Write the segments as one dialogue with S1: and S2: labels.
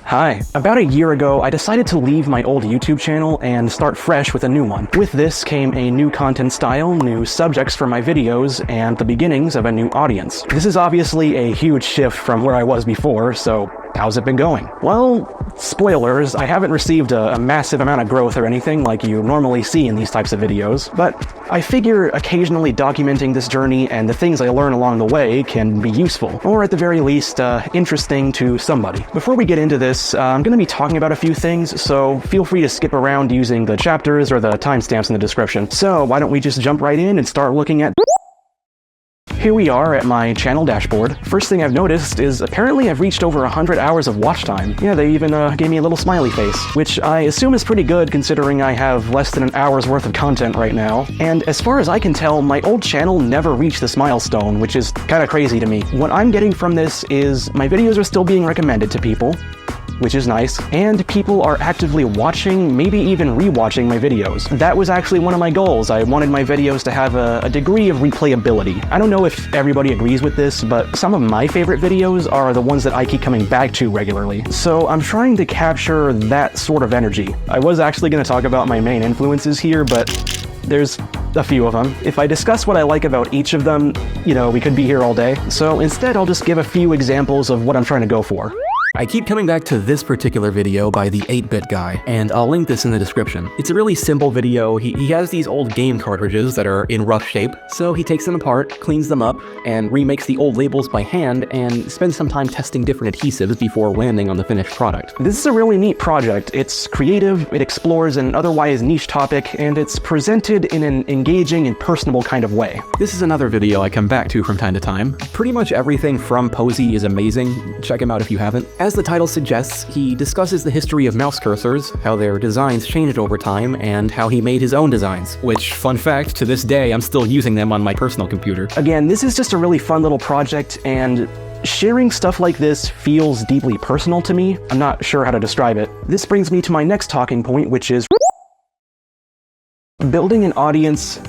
S1: Hi. About a year ago, I decided to leave my old YouTube channel and start fresh with a new one. With this came a new content style, new subjects for my videos, and the beginnings of a new audience. This is obviously a huge shift from where I was before, so how's it been going? Well, spoilers, I haven't received a massive amount of growth or anything like you normally see in these types of videos, but I figure occasionally documenting this journey and the things I learn along the way can be useful, or at the very least, interesting to somebody. Before we get into this, I'm going to be talking about a few things, so feel free to skip around using the chapters or the timestamps in the description. So why don't we just jump right in and start looking at... Here we are at my channel dashboard. First thing I've noticed is apparently I've reached over 100 hours of watch time. Yeah, they even gave me a little smiley face, which I assume is pretty good considering I have less than an hour's worth of content right now. And as far as I can tell, my old channel never reached this milestone, which is kind of crazy to me. What I'm getting from this is my videos are still being recommended to people, which is nice, and people are actively watching, maybe even rewatching my videos. That was actually one of my goals. I wanted my videos to have a degree of replayability. I don't know if everybody agrees with this, but some of my favorite videos are the ones that I keep coming back to regularly. So I'm trying to capture that sort of energy. I was actually going to talk about my main influences here, but there's a few of them. If I discuss what I like about each of them, you know, we could be here all day. So instead, I'll just give a few examples of what I'm trying to go for.
S2: I keep coming back to this particular video by the 8-bit guy, and I'll link this in the description. It's a really simple video. He has these old game cartridges that are in rough shape, so he takes them apart, cleans them up, and remakes the old labels by hand, and spends some time testing different adhesives before landing on the finished product.
S1: This is a really neat project. It's creative, it explores an otherwise niche topic, and it's presented in an engaging and personable kind of way.
S2: This is another video I come back to from time to time. Pretty much everything from Posey is amazing. Check him out if you haven't. As the title suggests, he discusses the history of mouse cursors, how their designs changed over time, and how he made his own designs, which, fun fact, to this day I'm still using them on my personal computer.
S1: Again, this is just a really fun little project, and sharing stuff like this feels deeply personal to me. I'm not sure how to describe it. This brings me to my next talking point, which is building an audience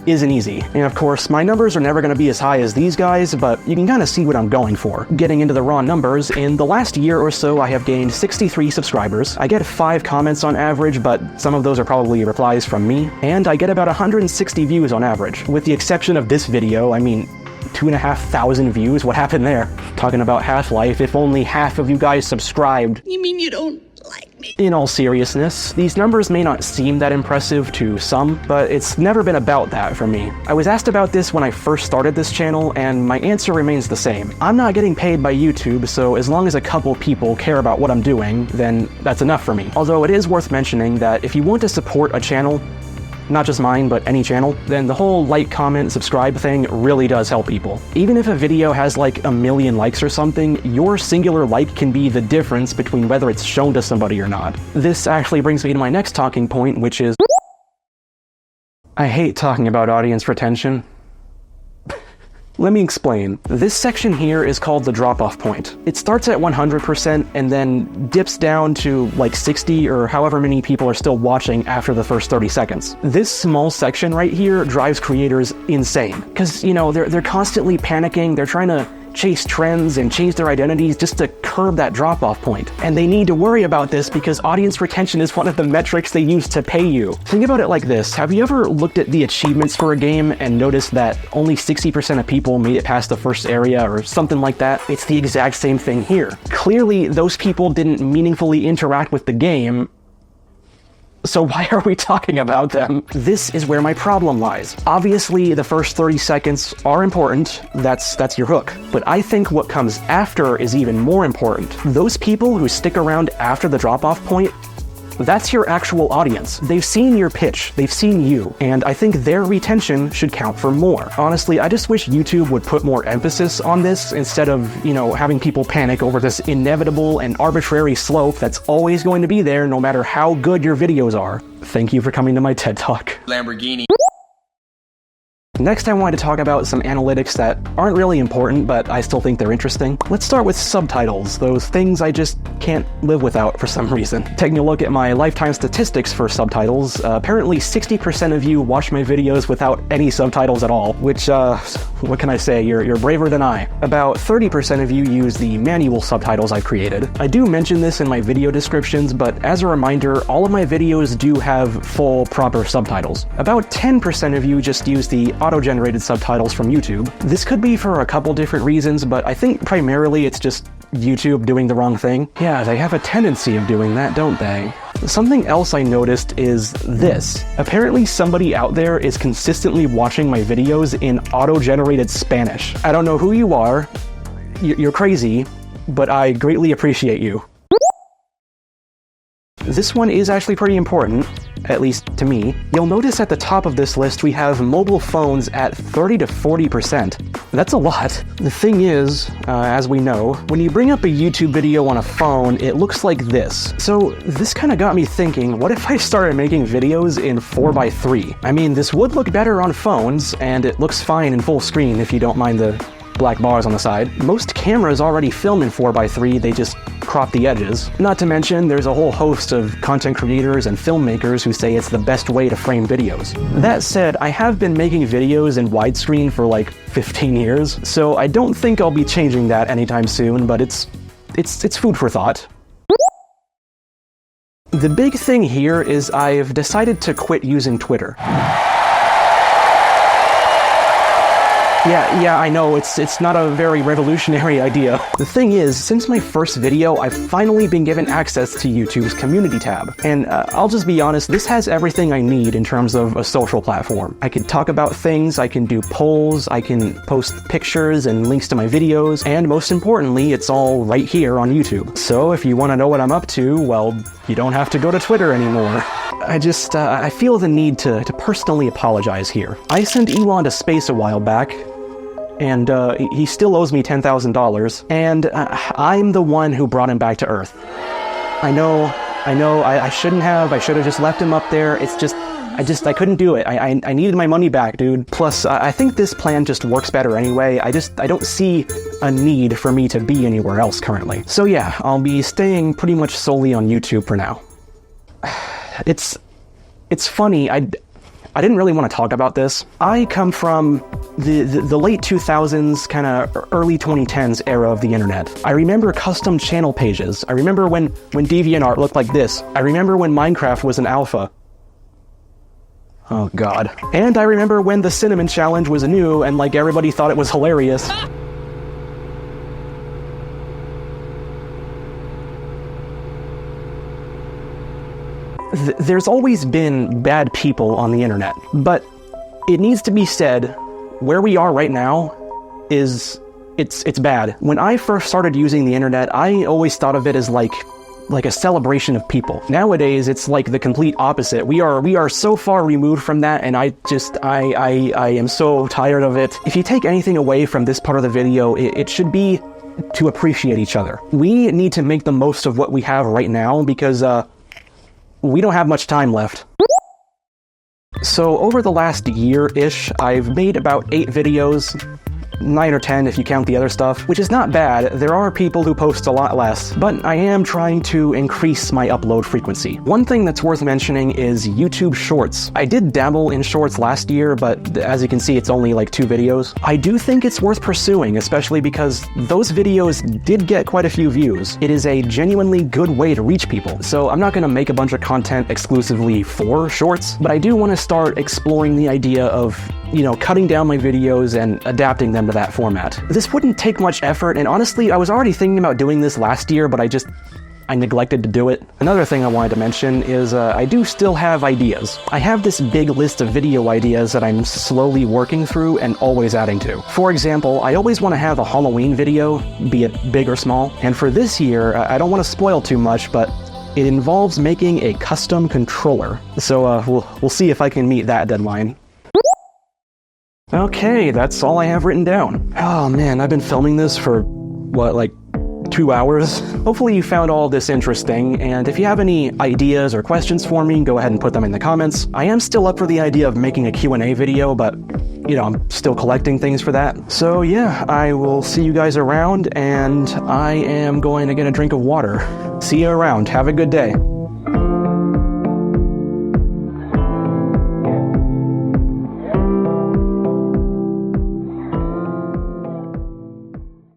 S1: isn't easy. And of course, my numbers are never going to be as high as these guys, but you can kind of see what I'm going for. Getting into the raw numbers, in the last year or so, I have gained 63 subscribers. I get 5 comments on average, but some of those are probably replies from me. And I get about 160 views on average. With the exception of this video, I mean, 2,500 views. What happened there? Talking about Half-Life, if only half of you guys subscribed.
S3: You mean you don't like me?
S1: In all seriousness, these numbers may not seem that impressive to some, but it's never been about that for me. I was asked about this when I first started this channel, and my answer remains the same. I'm not getting paid by YouTube, so as long as a couple people care about what I'm doing, then that's enough for me. Although it is worth mentioning that if you want to support a channel, not just mine, but any channel, then the whole like, comment, subscribe thing really does help people. Even if a video has like 1 million likes or something, your singular like can be the difference between whether it's shown to somebody or not. This actually brings me to my next talking point, which is... I hate talking about audience retention. Let me explain. This section here is called the drop-off point. It starts at 100% and then dips down to like 60 or however many people are still watching after the first 30 seconds. This small section right here drives creators insane. Because, you know, they're constantly panicking, they're trying to chase trends and change their identities just to curb that drop-off point. And they need to worry about this because audience retention is one of the metrics they use to pay you. Think about it like this. Have you ever looked at the achievements for a game and noticed that only 60% of people made it past the first area or something like that? It's the exact same thing here. Clearly, those people didn't meaningfully interact with the game, so why are we talking about them? This is where my problem lies. Obviously, the first 30 seconds are important. That's your hook. But I think what comes after is even more important. Those people who stick around after the drop-off point, that's your actual audience. They've seen your pitch, they've seen you, and I think their retention should count for more. Honestly, I just wish YouTube would put more emphasis on this instead of, you know, having people panic over this inevitable and arbitrary slope that's always going to be there no matter how good your videos are. Thank you for coming to my TED Talk.
S4: Lamborghini.
S1: Next, I wanted to talk about some analytics that aren't really important, but I still think they're interesting. Let's start with subtitles, those things I just can't live without for some reason. Taking a look at my lifetime statistics for subtitles, apparently 60% of you watch my videos without any subtitles at all, which, what can I say, you're braver than I. About 30% of you use the manual subtitles I've created. I do mention this in my video descriptions, but as a reminder, all of my videos do have full, proper subtitles. About 10% of you just use the auto-generated subtitles from YouTube. This could be for a couple different reasons, but I think primarily it's just YouTube doing the wrong thing. Yeah, they have a tendency of doing that, don't they? Something else I noticed is this. Apparently somebody out there is consistently watching my videos in auto-generated Spanish. I don't know who you are, you're crazy, but I greatly appreciate you. This one is actually pretty important, at least to me. You'll notice at the top of this list we have mobile phones at 30 to 40%. That's a lot. The thing is, as we know, when you bring up a YouTube video on a phone, it looks like this. So this kind of got me thinking, what if I started making videos in 4:3? I mean, this would look better on phones, and it looks fine in full screen if you don't mind the black bars on the side. Most cameras already film in 4:3, they just crop the edges. Not to mention, there's a whole host of content creators and filmmakers who say it's the best way to frame videos. That said, I have been making videos in widescreen for like 15 years, so I don't think I'll be changing that anytime soon, but it's food for thought. The big thing here is I've decided to quit using Twitter. Yeah, I know, it's not a very revolutionary idea. The thing is, since my first video, I've finally been given access to YouTube's community tab. And I'll just be honest, this has everything I need in terms of a social platform. I can talk about things, I can do polls, I can post pictures and links to my videos, and most importantly, it's all right here on YouTube. So if you want to know what I'm up to, well, you don't have to go to Twitter anymore. I feel the need to personally apologize here. I sent Elon to space a while back, and he still owes me $10,000, and I'm the one who brought him back to Earth. I know, I shouldn't have, I should have just left him up there. It's just, I couldn't do it. I needed my money back, dude. Plus, I think this plan just works better anyway. I don't see a need for me to be anywhere else currently. So yeah, I'll be staying pretty much solely on YouTube for now. It's funny, I didn't really want to talk about this. I come from the late 2000s, kind of early 2010s era of the internet. I remember custom channel pages. I remember when DeviantArt looked like this. I remember when Minecraft was an alpha. Oh god. And I remember when the Cinnamon Challenge was new and like everybody thought it was hilarious. There's always been bad people on the internet, but it needs to be said, where we are right now is, it's bad. When I first started using the internet, I always thought of it as like a celebration of people. Nowadays, it's like the complete opposite. We are so far removed from that, and I am so tired of it. If you take anything away from this part of the video, it should be to appreciate each other. We need to make the most of what we have right now, because, we don't have much time left. So over the last year-ish, I've made about 8 videos, 9 or 10 if you count the other stuff, which is not bad. There are people who post a lot less, but I am trying to increase my upload frequency. One thing that's worth mentioning is YouTube Shorts. I did dabble in Shorts last year, but as you can see, it's only like 2 videos. I do think it's worth pursuing, especially because those videos did get quite a few views. It is a genuinely good way to reach people. So I'm not going to make a bunch of content exclusively for Shorts, but I do want to start exploring the idea of, you know, cutting down my videos and adapting them to that format. This wouldn't take much effort, and honestly, I was already thinking about doing this last year, but I neglected to do it. Another thing I wanted to mention is I do still have ideas. I have this big list of video ideas that I'm slowly working through and always adding to. For example, I always want to have a Halloween video, be it big or small, and for this year, I don't want to spoil too much, but it involves making a custom controller. So we'll see if I can meet that deadline. Okay, that's all I have written down. Oh man, I've been filming this for, what, like 2 hours. Hopefully you found all this interesting, and if you have any ideas or questions for me, go ahead and put them in the comments. I am still up for the idea of making a Q&A video, but you know, I'm still collecting things for that. So yeah, I will see you guys around, and I am going to get a drink of water. See you around. Have a good day.